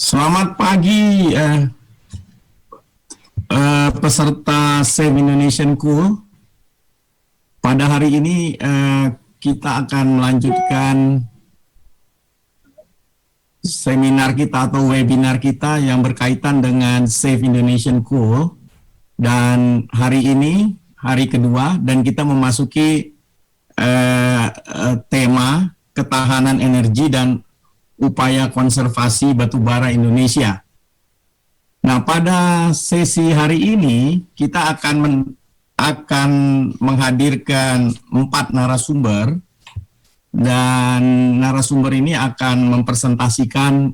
Selamat pagi peserta Save Indonesian Cool. Pada hari ini kita akan melanjutkan seminar kita atau webinar kita yang berkaitan dengan Save Indonesian Cool. Dan hari ini hari kedua dan kita memasuki tema ketahanan energi dan upaya konservasi batubara Indonesia. Nah, pada sesi hari ini kita akan menghadirkan 4 narasumber, dan narasumber ini akan mempresentasikan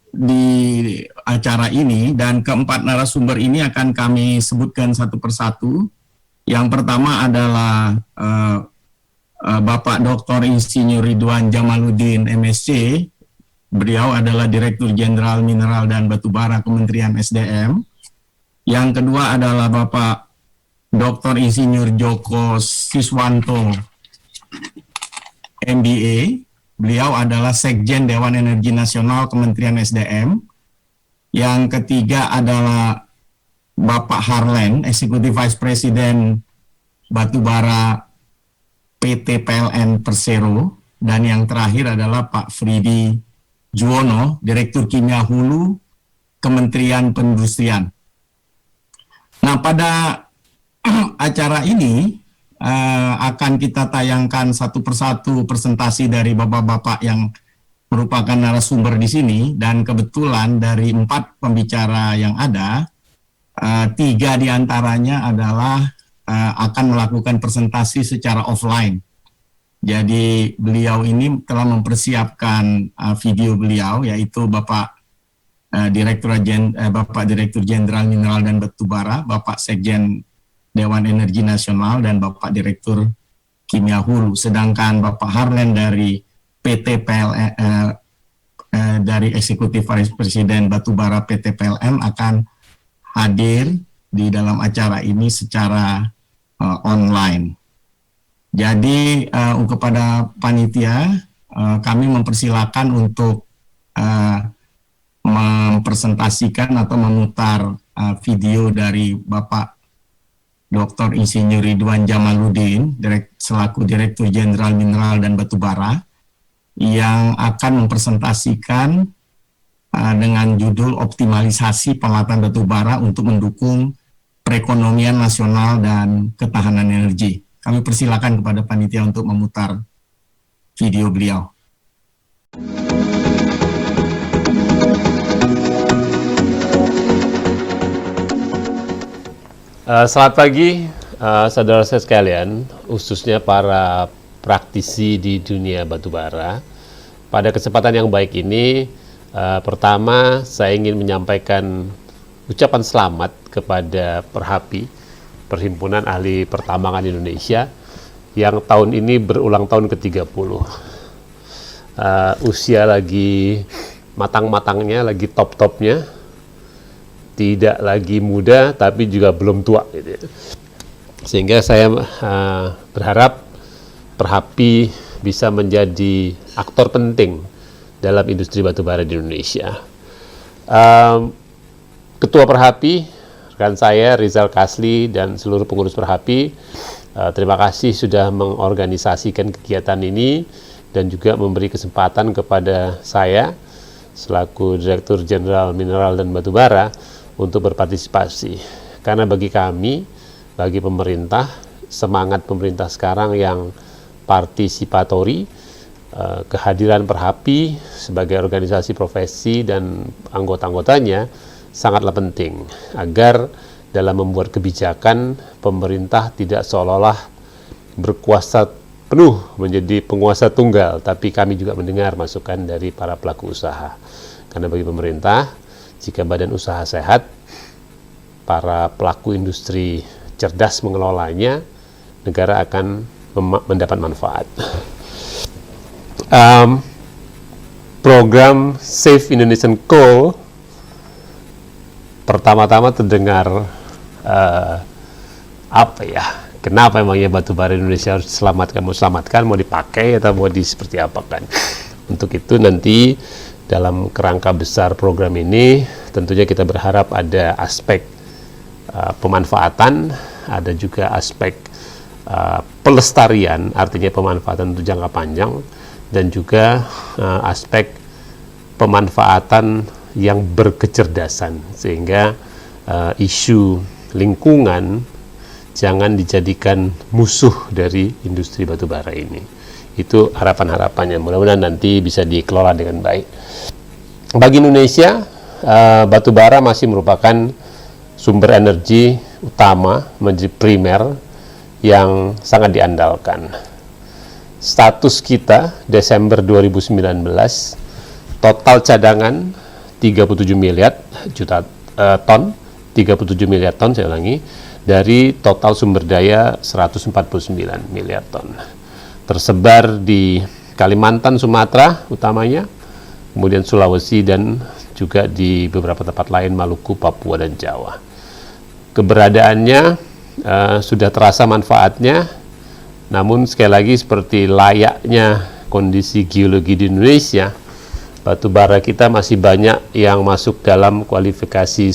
di acara ini, dan keempat narasumber ini akan kami sebutkan satu persatu. Yang pertama adalah Bapak Dr. Insinyur Ridwan Jamaluddin MSc. Beliau adalah Direktur Jenderal Mineral dan Batubara Kementerian SDM. Yang kedua adalah Bapak Dr. Insinyur Joko Siswanto MBA. Beliau adalah Sekjen Dewan Energi Nasional Kementerian SDM. Yang ketiga adalah Bapak Harlen, Executive Vice President Batubara PT PLN Persero, dan yang terakhir adalah Pak Fridi Juwono, Direktur Kimia Hulu Kementerian Perindustrian. Nah, pada acara ini akan kita tayangkan satu persatu presentasi dari bapak-bapak yang merupakan narasumber di sini, dan kebetulan dari 4 pembicara yang ada, 3 diantaranya adalah akan melakukan presentasi secara offline. Jadi beliau ini telah mempersiapkan video beliau, yaitu Bapak Direktur Jenderal Mineral dan Batubara, Bapak Sekjen Dewan Energi Nasional, dan Bapak Direktur Kimia Hulu. Sedangkan Bapak Harlen dari PT PLN, dari Eksekutif Vice Presiden Batubara PT PLN akan hadir di dalam acara ini secara online. Jadi kepada panitia kami mempersilakan untuk mempresentasikan atau memutar video dari Bapak Dr. Insinyur Ridwan Jamaluddin selaku Direktur Jenderal Mineral dan Batubara, yang akan mempresentasikan dengan judul optimalisasi penguatan batubara untuk mendukung perekonomian nasional dan ketahanan energi. Kami persilakan kepada panitia untuk memutar video beliau. Selamat pagi, saudara saya sekalian, khususnya para praktisi di dunia batubara. Pada kesempatan yang baik ini, pertama saya ingin menyampaikan ucapan selamat kepada Perhapi, Perhimpunan Ahli Pertambangan Indonesia, yang tahun ini berulang tahun ke-30. Usia lagi matang-matangnya, lagi top-topnya, tidak lagi muda tapi juga belum tua gitu. Sehingga saya berharap Perhapi bisa menjadi aktor penting dalam industri batubara di Indonesia. Ketua Perhapi, rekan saya Rizal Kasli, dan seluruh pengurus Perhapi, terima kasih sudah mengorganisasikan kegiatan ini dan juga memberi kesempatan kepada saya selaku Direktur Jenderal Mineral dan Batubara untuk berpartisipasi. Karena bagi kami, bagi pemerintah, semangat pemerintah sekarang yang partisipatori, kehadiran Perhapi sebagai organisasi profesi dan anggota-anggotanya sangatlah penting agar dalam membuat kebijakan pemerintah tidak seolah-olah berkuasa penuh menjadi penguasa tunggal, tapi kami juga mendengar masukan dari para pelaku usaha. Karena bagi pemerintah, jika badan usaha sehat, para pelaku industri cerdas mengelolanya, negara akan mendapat manfaat. Program Save Indonesian Coal pertama-tama terdengar kenapa emangnya batubara Indonesia harus diselamatkan, mau dipakai atau mau seperti apa kan? Untuk itu nanti dalam kerangka besar program ini tentunya kita berharap ada aspek pemanfaatan, ada juga aspek pelestarian, artinya pemanfaatan untuk jangka panjang, dan juga aspek pemanfaatan yang berkecerdasan, sehingga isu lingkungan jangan dijadikan musuh dari industri batubara ini. Itu harapan-harapannya, mudah-mudahan nanti bisa dikelola dengan baik. Bagi Indonesia, batubara masih merupakan sumber energi utama, menjadi primer yang sangat diandalkan. Status kita Desember 2019, total cadangan 37 miliar ton, 37 miliar ton, saya ulangi, dari total sumber daya 149 miliar ton. Tersebar di Kalimantan, Sumatera utamanya, kemudian Sulawesi, dan juga di beberapa tempat lain, Maluku, Papua, dan Jawa. Keberadaannya sudah terasa manfaatnya, namun sekali lagi seperti layaknya kondisi geologi di Indonesia, batubara kita masih banyak yang masuk dalam kualifikasi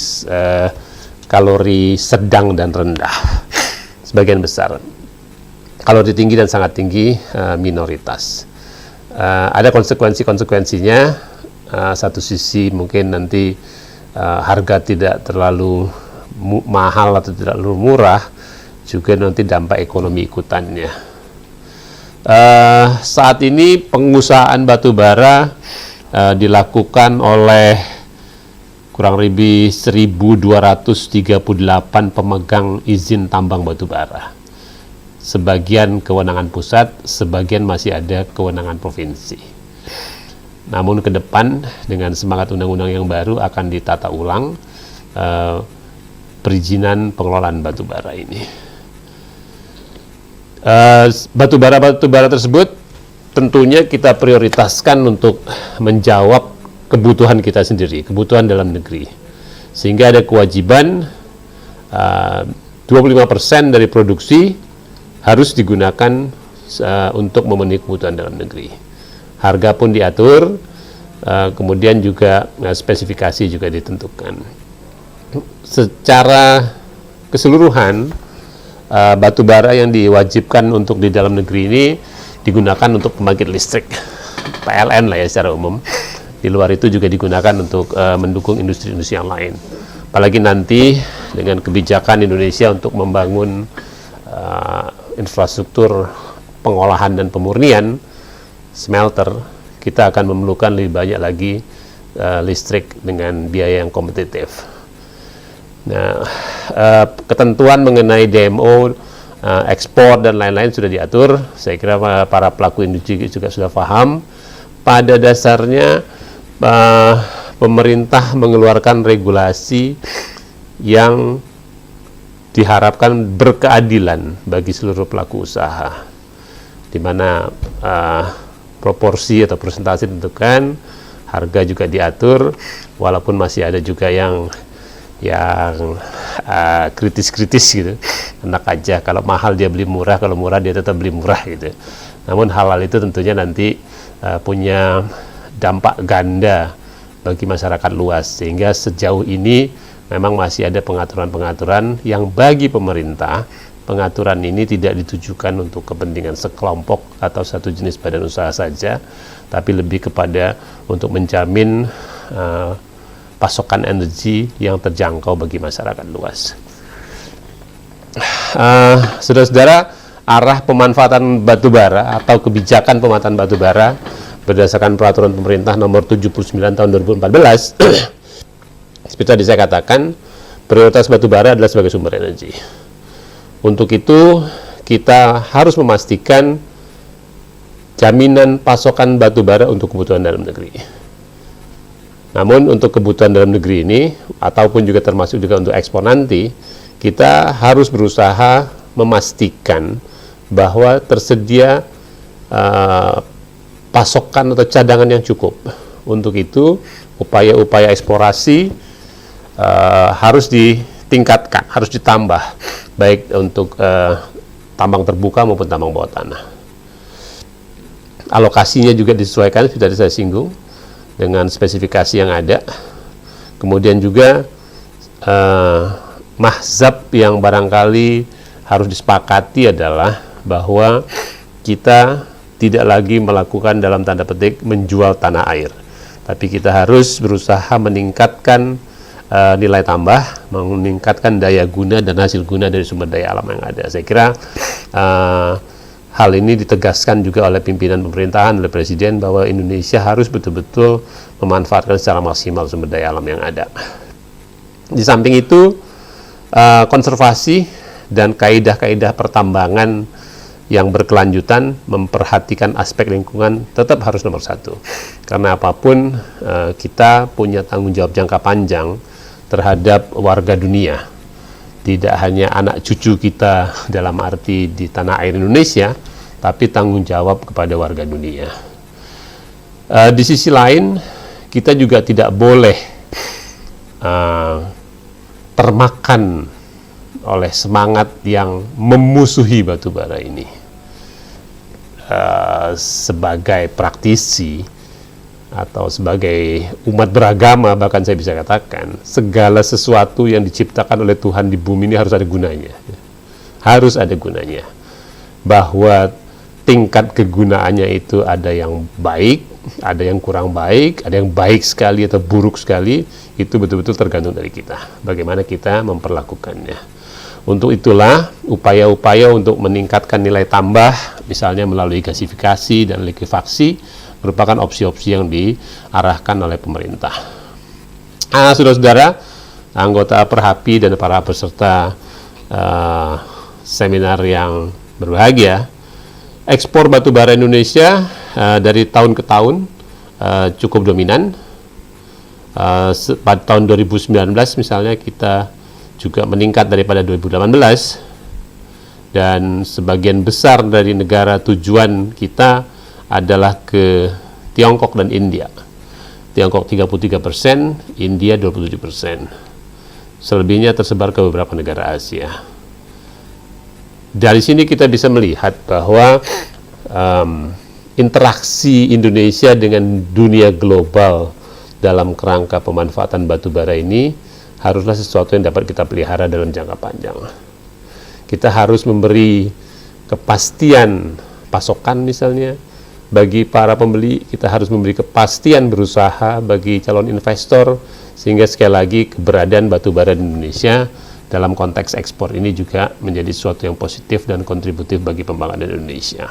kalori sedang dan rendah, sebagian besar. Kalori tinggi dan sangat tinggi minoritas. Ada konsekuensinya. Satu sisi mungkin nanti harga tidak terlalu mahal atau tidak terlalu murah, juga nanti dampak ekonomi ikutannya. Saat ini pengusahaan batubara dilakukan oleh kurang lebih 1.238 pemegang izin tambang batubara. Sebagian kewenangan pusat, sebagian masih ada kewenangan provinsi. Namun ke depan dengan semangat undang-undang yang baru akan ditata ulang perizinan pengelolaan batubara ini. Batubara tersebut tentunya kita prioritaskan untuk menjawab kebutuhan kita sendiri, kebutuhan dalam negeri. Sehingga ada kewajiban 25% dari produksi harus digunakan untuk memenuhi kebutuhan dalam negeri. Harga pun diatur, kemudian juga spesifikasi juga ditentukan. Secara keseluruhan, batubara yang diwajibkan untuk di dalam negeri ini digunakan untuk pembangkit listrik, PLN lah ya secara umum. Di luar itu juga digunakan untuk mendukung industri-industri yang lain. Apalagi nanti dengan kebijakan Indonesia untuk membangun infrastruktur pengolahan dan pemurnian smelter, kita akan memerlukan lebih banyak lagi listrik dengan biaya yang kompetitif. Nah, ketentuan mengenai DMO, ekspor dan lain-lain sudah diatur. Saya kira para pelaku industri juga sudah paham. Pada dasarnya pemerintah mengeluarkan regulasi yang diharapkan berkeadilan bagi seluruh pelaku usaha, di mana proporsi atau persentase ditentukan, harga juga diatur, walaupun masih ada juga yang kritis-kritis gitu. Enak aja kalau mahal dia beli murah, kalau murah dia tetap beli murah gitu. Namun hal-hal itu tentunya nanti punya dampak ganda bagi masyarakat luas, sehingga sejauh ini memang masih ada pengaturan-pengaturan yang bagi pemerintah, pengaturan ini tidak ditujukan untuk kepentingan sekelompok atau satu jenis badan usaha saja, tapi lebih kepada untuk menjamin pasokan energi yang terjangkau bagi masyarakat luas. Saudara-saudara, arah pemanfaatan batubara atau kebijakan pemanfaatan batubara berdasarkan peraturan pemerintah nomor 79 tahun 2014 seperti tadi saya katakan, prioritas batubara adalah sebagai sumber energi. Untuk itu, kita harus memastikan jaminan pasokan batubara untuk kebutuhan dalam negeri. Namun, untuk kebutuhan dalam negeri ini, ataupun juga termasuk juga untuk ekspor nanti, kita harus berusaha memastikan bahwa tersedia pasokan atau cadangan yang cukup. Untuk itu, upaya-upaya eksplorasi harus ditingkatkan, harus ditambah, baik untuk tambang terbuka maupun tambang bawah tanah. alokasinya juga disesuaikan, sudah saya singgung, dengan spesifikasi yang ada. Kemudian juga mahzab yang barangkali harus disepakati adalah bahwa kita tidak lagi melakukan dalam tanda petik menjual tanah air, tapi kita harus berusaha meningkatkan nilai tambah, meningkatkan daya guna dan hasil guna dari sumber daya alam yang ada. Saya kira hal ini ditegaskan juga oleh pimpinan pemerintahan, oleh Presiden, bahwa Indonesia harus betul-betul memanfaatkan secara maksimal sumber daya alam yang ada. Di samping itu, konservasi dan kaidah-kaidah pertambangan yang berkelanjutan, memperhatikan aspek lingkungan tetap harus nomor satu. Karena apapun, kita punya tanggung jawab jangka panjang terhadap warga dunia. Tidak hanya anak cucu kita dalam arti di tanah air Indonesia, tapi tanggung jawab kepada warga dunia. Di sisi lain, kita juga tidak boleh termakan oleh semangat yang memusuhi batu bara ini. Sebagai praktisi atau sebagai umat beragama, bahkan saya bisa katakan, segala sesuatu yang diciptakan oleh Tuhan di bumi ini harus ada gunanya. Harus ada gunanya. Bahwa tingkat kegunaannya itu ada yang baik, ada yang kurang baik, ada yang baik sekali atau buruk sekali, itu betul-betul tergantung dari kita. Bagaimana kita memperlakukannya. Untuk itulah upaya-upaya untuk meningkatkan nilai tambah, misalnya melalui gasifikasi dan likuifaksi, merupakan opsi-opsi yang diarahkan oleh pemerintah. Saudara-saudara, anggota Perhapi dan para peserta seminar yang berbahagia, ekspor batubara Indonesia dari tahun ke tahun cukup dominan. Pada tahun 2019 misalnya kita juga meningkat daripada 2018, dan sebagian besar dari negara tujuan kita adalah ke Tiongkok dan India. Tiongkok 33%, India 27%. Selebihnya tersebar ke beberapa negara Asia. Dari sini kita bisa melihat bahwa interaksi Indonesia dengan dunia global dalam kerangka pemanfaatan batu bara ini haruslah sesuatu yang dapat kita pelihara dalam jangka panjang. Kita harus memberi kepastian pasokan misalnya bagi para pembeli, kita harus memberi kepastian berusaha bagi calon investor, sehingga sekali lagi keberadaan batu bara di Indonesia dalam konteks ekspor ini juga menjadi sesuatu yang positif dan kontributif bagi pembangunan Indonesia.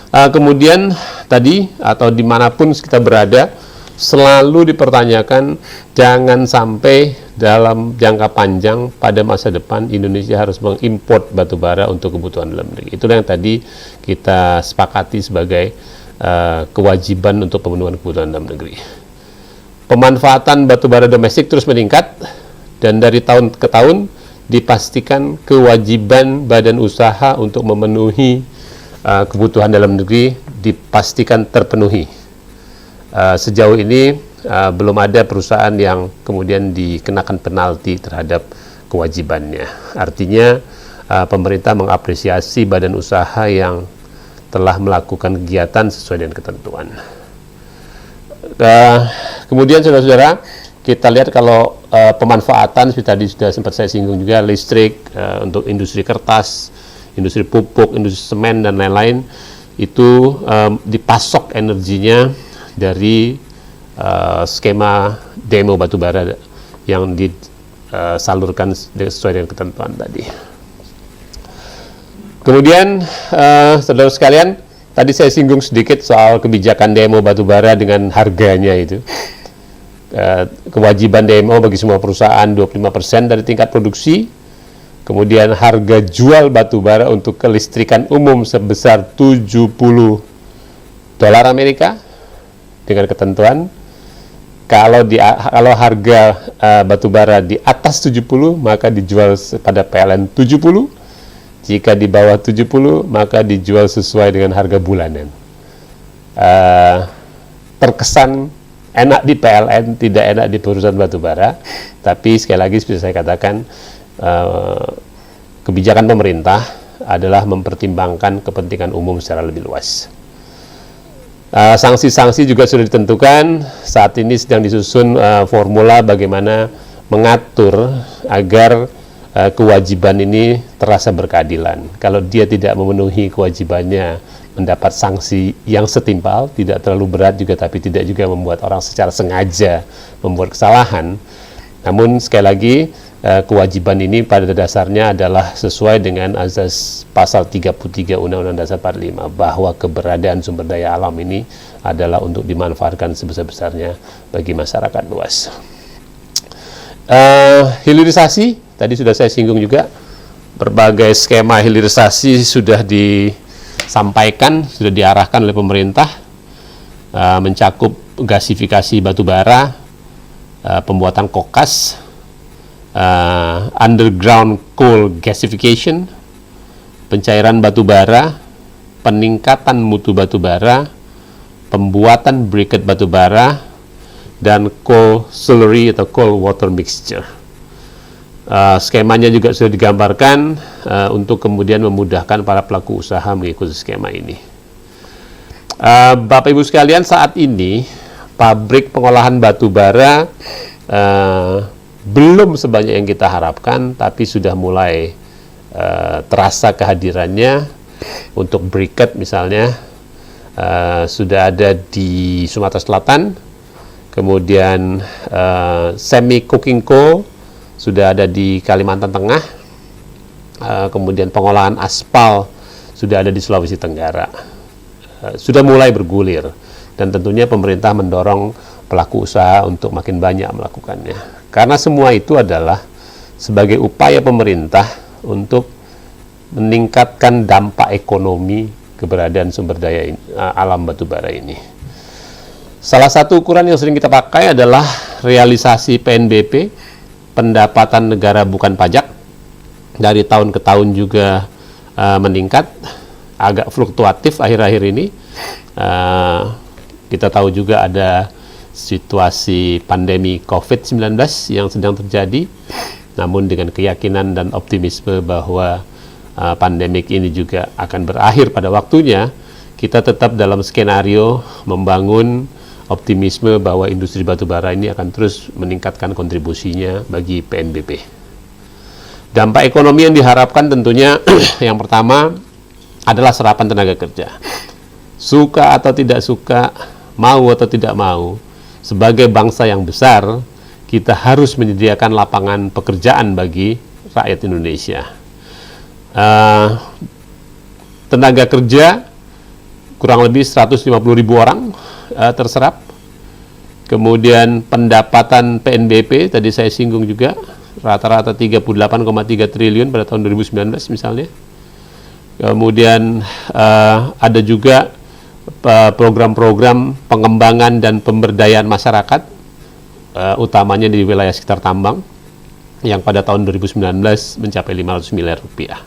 Kemudian tadi atau dimanapun kita berada, selalu dipertanyakan jangan sampai dalam jangka panjang pada masa depan Indonesia harus mengimpor batu bara untuk kebutuhan dalam negeri. Itulah yang tadi kita sepakati sebagai kewajiban untuk pemenuhan kebutuhan dalam negeri. Pemanfaatan batu bara domestik terus meningkat, dan dari tahun ke tahun dipastikan kewajiban badan usaha untuk memenuhi kebutuhan dalam negeri dipastikan terpenuhi. Sejauh ini belum ada perusahaan yang kemudian dikenakan penalti terhadap kewajibannya. Artinya pemerintah mengapresiasi badan usaha yang telah melakukan kegiatan sesuai dengan ketentuan. Kemudian saudara-saudara, kita lihat kalau pemanfaatan seperti tadi sudah sempat saya singgung juga, listrik untuk industri kertas, industri pupuk, industri semen dan lain-lain, itu dipasok energinya dari skema demo batubara yang disalurkan sesuai dengan ketentuan tadi. Kemudian saudara sekalian, tadi saya singgung sedikit soal kebijakan demo batubara dengan harganya itu. Kewajiban demo bagi semua perusahaan 25% dari tingkat produksi. Kemudian harga jual batubara untuk kelistrikan umum sebesar $70 Amerika dengan ketentuan kalau harga batubara di atas 70 maka dijual pada PLN 70, jika di bawah 70 maka dijual sesuai dengan harga bulanan. Terkesan enak di PLN, tidak enak di perusahaan batubara, tapi sekali lagi seperti saya katakan, kebijakan pemerintah adalah mempertimbangkan kepentingan umum secara lebih luas. Sanksi-sanksi juga sudah ditentukan. Saat ini sedang disusun formula bagaimana mengatur agar kewajiban ini terasa berkeadilan. Kalau dia tidak memenuhi kewajibannya, mendapat sanksi yang setimpal, tidak terlalu berat juga, tapi tidak juga membuat orang secara sengaja membuat kesalahan. Namun sekali lagi, kewajiban ini pada dasarnya adalah sesuai dengan azas pasal 33 Undang-Undang Dasar 45, bahwa keberadaan sumber daya alam ini adalah untuk dimanfaatkan sebesar-besarnya bagi masyarakat luas. Hilirisasi, tadi sudah saya singgung juga, berbagai skema hilirisasi sudah disampaikan, sudah diarahkan oleh pemerintah, mencakup gasifikasi batubara, pembuatan kokas, underground coal gasification, pencairan batubara, peningkatan mutu batubara, pembuatan briquette batubara, dan coal slurry atau coal water mixture. Skemanya juga sudah digambarkan untuk kemudian memudahkan para pelaku usaha mengikuti skema ini. Bapak Ibu sekalian, saat ini pabrik pengolahan batubara belum sebanyak yang kita harapkan, tapi sudah mulai terasa kehadirannya. Untuk briquette misalnya sudah ada di Sumatera Selatan, kemudian semi cooking coal sudah ada di Kalimantan Tengah, kemudian pengolahan aspal sudah ada di Sulawesi Tenggara. Sudah mulai bergulir, dan tentunya pemerintah mendorong pelaku usaha untuk makin banyak melakukannya. Karena semua itu adalah sebagai upaya pemerintah untuk meningkatkan dampak ekonomi keberadaan sumber daya alam batubara ini. Salah satu ukuran yang sering kita pakai adalah realisasi PNBP, pendapatan negara bukan pajak. Dari tahun ke tahun juga meningkat, agak fluktuatif akhir-akhir ini. Kita tahu juga ada situasi pandemi COVID-19 yang sedang terjadi, namun dengan keyakinan dan optimisme bahwa pandemik ini juga akan berakhir pada waktunya, kita tetap dalam skenario membangun optimisme bahwa industri batubara ini akan terus meningkatkan kontribusinya bagi PNBP. Dampak ekonomi yang diharapkan tentunya yang pertama adalah serapan tenaga kerja. Suka atau tidak suka, mau atau tidak mau, sebagai bangsa yang besar, kita harus menyediakan lapangan pekerjaan bagi rakyat Indonesia. Tenaga kerja kurang lebih 150.000 orang terserap. Kemudian pendapatan PNBP, tadi saya singgung juga, rata-rata 38,3 triliun pada tahun 2019 misalnya. Kemudian ada juga program-program pengembangan dan pemberdayaan masyarakat, utamanya di wilayah sekitar tambang, yang pada tahun 2019 mencapai 500 miliar rupiah.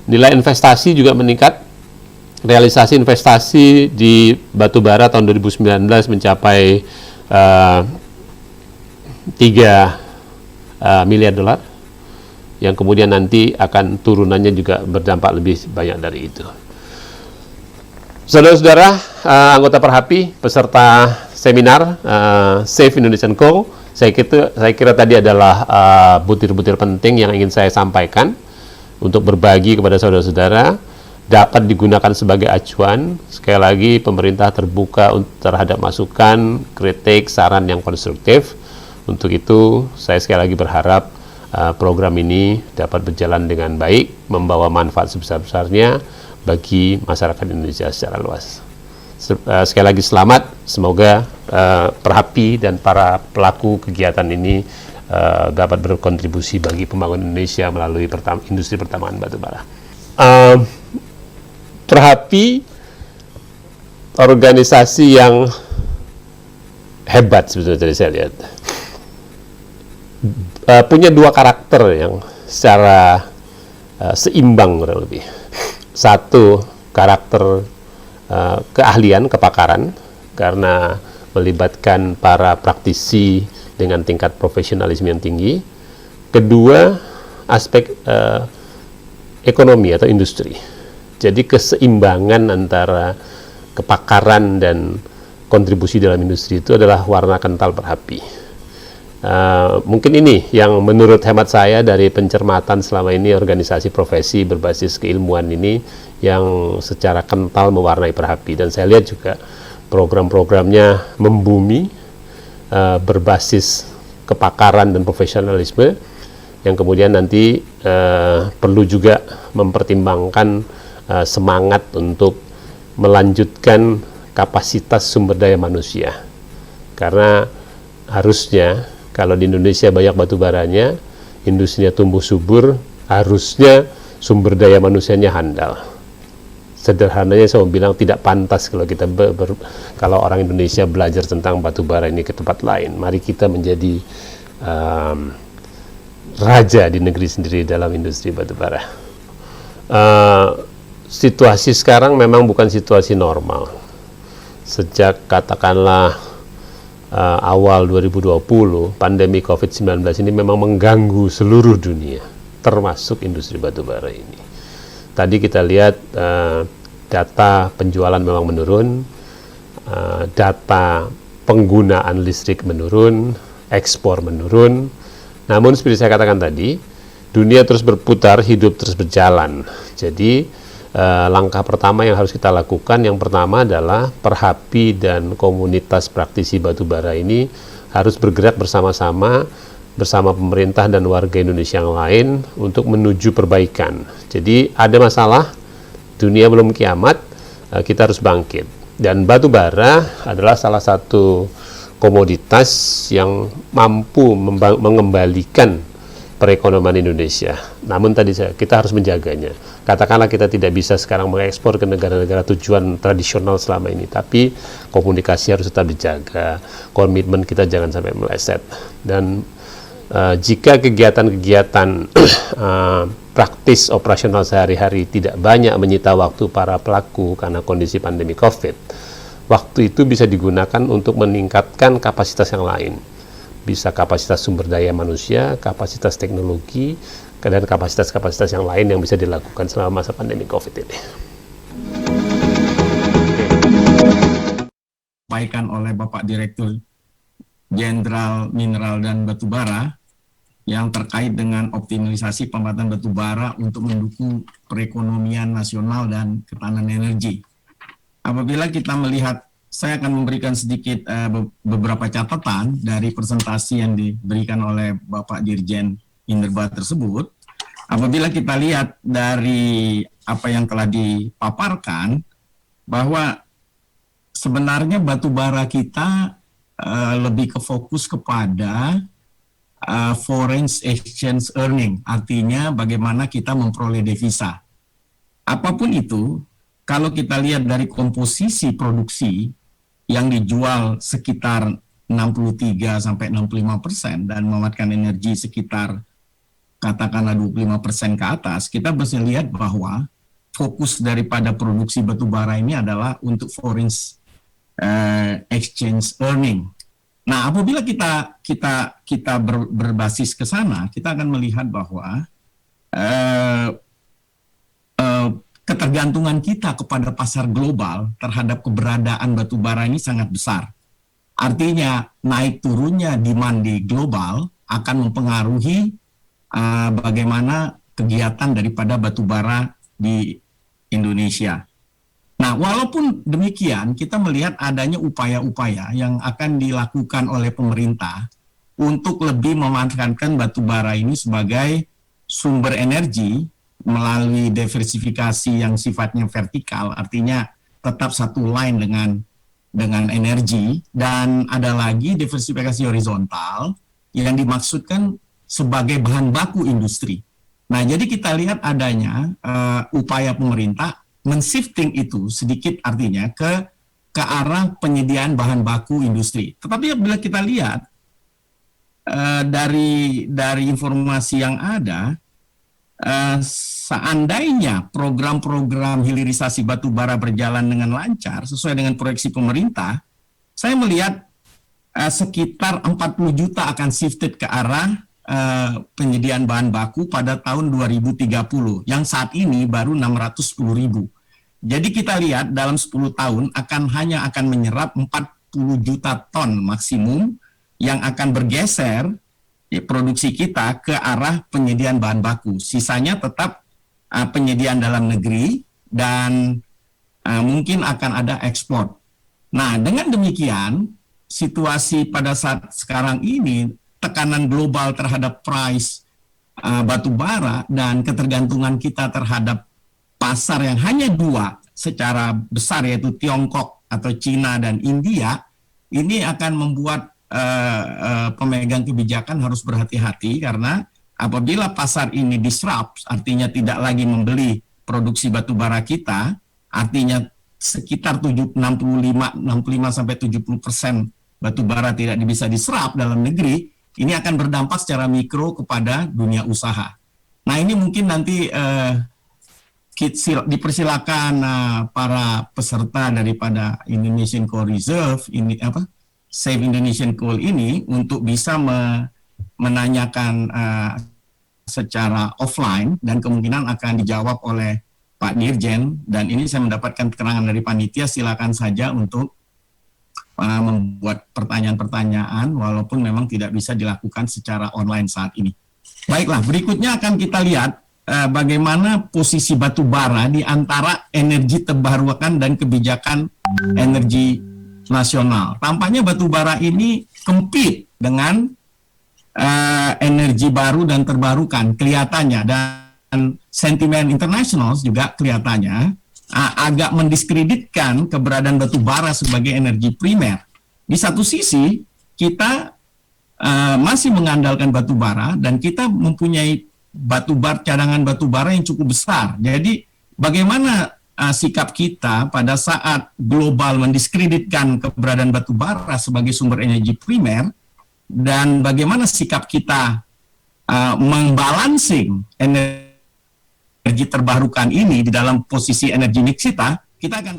Nilai investasi juga meningkat. Realisasi investasi di batubara tahun 2019 mencapai 3 miliar dolar, yang kemudian nanti akan turunannya juga berdampak lebih banyak dari itu. Saudara-saudara, anggota Perhapi, peserta seminar Save Indonesian Coal, saya kira tadi adalah butir-butir penting yang ingin saya sampaikan untuk berbagi kepada saudara-saudara, dapat digunakan sebagai acuan. Sekali lagi, pemerintah terbuka terhadap masukan, kritik, saran yang konstruktif. Untuk itu, saya sekali lagi berharap program ini dapat berjalan dengan baik, membawa manfaat sebesar-besarnya bagi masyarakat Indonesia secara luas. Sekali lagi selamat, semoga Perhapi dan para pelaku kegiatan ini dapat berkontribusi bagi pembangunan Indonesia melalui industri pertambangan batubara. Perhapi organisasi yang hebat sebetulnya, tadi saya lihat. Punya dua karakter yang secara seimbang kurang lebih. Satu, karakter keahlian, kepakaran, karena melibatkan para praktisi dengan tingkat profesionalisme yang tinggi. Kedua, aspek ekonomi atau industri. Jadi keseimbangan antara kepakaran dan kontribusi dalam industri itu adalah warna kental berapi. Mungkin ini yang menurut hemat saya dari pencermatan selama ini organisasi profesi berbasis keilmuan ini yang secara kental mewarnai Perhapi, dan saya lihat juga program-programnya membumi, berbasis kepakaran dan profesionalisme yang kemudian nanti perlu juga mempertimbangkan semangat untuk melanjutkan kapasitas sumber daya manusia, karena harusnya kalau di Indonesia banyak batu baranya, industrinya tumbuh subur, harusnya sumber daya manusianya handal. Sederhananya saya mau bilang tidak pantas kalau kita kalau orang Indonesia belajar tentang batu bara ini ke tempat lain. Mari kita menjadi raja di negeri sendiri dalam industri batu bara. Situasi sekarang memang bukan situasi normal. Sejak katakanlah awal 2020, pandemi COVID-19 ini memang mengganggu seluruh dunia, termasuk industri batu bara ini. Tadi kita lihat data penjualan memang menurun, data penggunaan listrik menurun, ekspor menurun. Namun seperti saya katakan tadi, dunia terus berputar, hidup terus berjalan. Jadi langkah pertama yang harus kita lakukan, yang pertama adalah Perhapi dan komunitas praktisi batu bara ini harus bergerak bersama-sama bersama pemerintah dan warga Indonesia yang lain untuk menuju perbaikan. Jadi ada masalah, dunia belum kiamat, kita harus bangkit. Dan batu bara adalah salah satu komoditas yang mampu mengembalikan perekonomian Indonesia. Namun tadi kita harus menjaganya. Katakanlah kita tidak bisa sekarang mengekspor ke negara-negara tujuan tradisional selama ini, tapi komunikasi harus tetap dijaga, komitmen kita jangan sampai meleset. Dan jika kegiatan-kegiatan praktis operasional sehari-hari tidak banyak menyita waktu para pelaku karena kondisi pandemi COVID, waktu itu bisa digunakan untuk meningkatkan kapasitas yang lain. Bisa kapasitas sumber daya manusia, kapasitas teknologi, dan kapasitas-kapasitas yang lain yang bisa dilakukan selama masa pandemi COVID ini. Sampaikan oleh Bapak Direktur Jenderal Mineral dan Batubara yang terkait dengan optimalisasi pemanfaatan batubara untuk mendukung perekonomian nasional dan ketahanan energi. Apabila kita melihat, saya akan memberikan sedikit beberapa catatan dari presentasi yang diberikan oleh Bapak Dirjen Minerba tersebut. Apabila kita lihat dari apa yang telah dipaparkan, bahwa sebenarnya batubara kita lebih ke fokus kepada foreign exchange earning, artinya bagaimana kita memperoleh devisa. Apapun itu, kalau kita lihat dari komposisi produksi yang dijual sekitar 63-65% dan memanfaatkan energi sekitar katakanlah 25% ke atas, kita bisa lihat bahwa fokus daripada produksi batubara ini adalah untuk foreign exchange earning. Nah, apabila kita berbasis ke sana, kita akan melihat bahwa ketergantungan kita kepada pasar global terhadap keberadaan batubara ini sangat besar. Artinya, naik turunnya demand di global akan mempengaruhi bagaimana kegiatan daripada batubara di Indonesia. Nah, walaupun demikian, kita melihat adanya upaya-upaya yang akan dilakukan oleh pemerintah untuk lebih memanfaatkan batubara ini sebagai sumber energi melalui diversifikasi yang sifatnya vertikal, artinya tetap satu line dengan energi, dan ada lagi diversifikasi horizontal yang dimaksudkan sebagai bahan baku industri. Nah, jadi kita lihat adanya upaya pemerintah men-shifting itu sedikit, artinya ke arah penyediaan bahan baku industri. Tetapi bila kita lihat dari informasi yang ada, seandainya program-program hilirisasi batu bara berjalan dengan lancar sesuai dengan proyeksi pemerintah, saya melihat sekitar 40 juta akan shifted ke arah penyediaan bahan baku pada tahun 2030, yang saat ini baru 610.000. Jadi kita lihat dalam 10 tahun hanya akan menyerap 40 juta ton maksimum yang akan bergeser produksi kita ke arah penyediaan bahan baku. Sisanya tetap penyediaan dalam negeri dan mungkin akan ada ekspor. Nah, dengan demikian, situasi pada saat sekarang ini, tekanan global terhadap price batu bara dan ketergantungan kita terhadap pasar yang hanya dua secara besar, yaitu Tiongkok atau Cina dan India, ini akan membuat pemegang kebijakan harus berhati-hati, karena apabila pasar ini disrupt, artinya tidak lagi membeli produksi batu bara kita, artinya sekitar 65 sampai 70% batu bara tidak bisa diserap dalam negeri, ini akan berdampak secara mikro kepada dunia usaha. Nah, ini mungkin nanti dipersilakan para peserta daripada Indonesian Coal Reserve ini Save Indonesian Coal ini untuk bisa menanyakan secara offline, dan kemungkinan akan dijawab oleh Pak Dirjen, dan ini saya mendapatkan keterangan dari panitia, silakan saja untuk membuat pertanyaan-pertanyaan walaupun memang tidak bisa dilakukan secara online saat ini. Baiklah, berikutnya akan kita lihat bagaimana posisi batu bara di antara energi terbarukan dan kebijakan energi nasional. Tampaknya batu bara ini compete dengan energi baru dan terbarukan kelihatannya, dan sentimen internasional juga kelihatannya agak mendiskreditkan keberadaan batu bara sebagai energi primer. Di satu sisi kita masih mengandalkan batu bara dan kita mempunyai cadangan batu bara yang cukup besar. Jadi bagaimana sikap kita pada saat global mendiskreditkan keberadaan batu bara sebagai sumber energi primer, dan bagaimana sikap kita membalancing energi terbarukan ini di dalam posisi energi mix kita akan